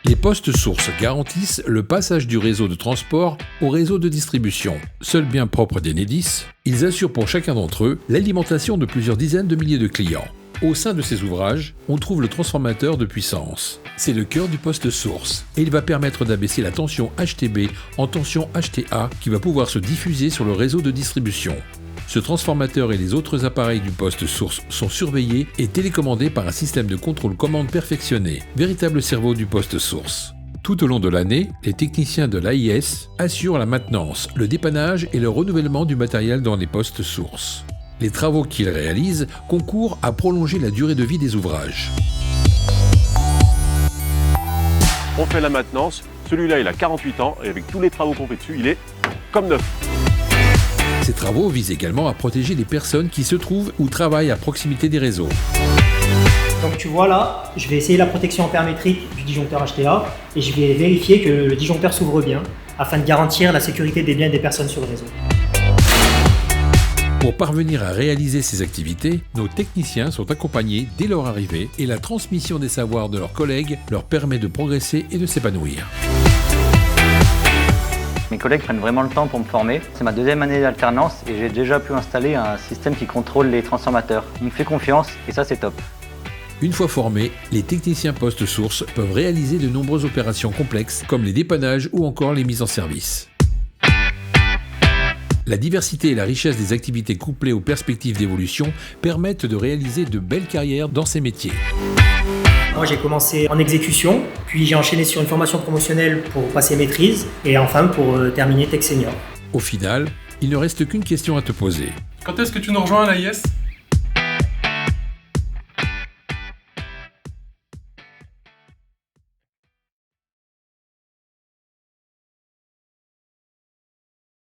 Les postes sources garantissent le passage du réseau de transport au réseau de distribution. Seul bien propre d'Enedis, ils assurent pour chacun d'entre eux l'alimentation de plusieurs dizaines de milliers de clients. Au sein de ces ouvrages, on trouve le transformateur de puissance. C'est le cœur du poste source et il va permettre d'abaisser la tension HTB en tension HTA qui va pouvoir se diffuser sur le réseau de distribution. Ce transformateur et les autres appareils du poste source sont surveillés et télécommandés par un système de contrôle commande perfectionné, véritable cerveau du poste source. Tout au long de l'année, les techniciens de l'AIS assurent la maintenance, le dépannage et le renouvellement du matériel dans les postes sources. Les travaux qu'ils réalisent concourent à prolonger la durée de vie des ouvrages. On fait la maintenance, celui-là il a 48 ans et avec tous les travaux qu'on fait dessus, il est comme neuf. Ces travaux visent également à protéger les personnes qui se trouvent ou travaillent à proximité des réseaux. Donc tu vois là, je vais essayer la protection ampère-métrique du disjoncteur HTA et je vais vérifier que le disjoncteur s'ouvre bien afin de garantir la sécurité des biens des personnes sur le réseau. Pour parvenir à réaliser ces activités, nos techniciens sont accompagnés dès leur arrivée et la transmission des savoirs de leurs collègues leur permet de progresser et de s'épanouir. Mes collègues prennent vraiment le temps pour me former. C'est ma deuxième année d'alternance et j'ai déjà pu installer un système qui contrôle les transformateurs. Il me fait confiance et ça c'est top. Une fois formés, les techniciens poste source peuvent réaliser de nombreuses opérations complexes comme les dépannages ou encore les mises en service. La diversité et la richesse des activités couplées aux perspectives d'évolution permettent de réaliser de belles carrières dans ces métiers. Moi j'ai commencé en exécution, puis j'ai enchaîné sur une formation promotionnelle pour passer maîtrise et enfin pour terminer tech senior. Au final, il ne reste qu'une question à te poser. Quand est-ce que tu nous rejoins à l'AIS ?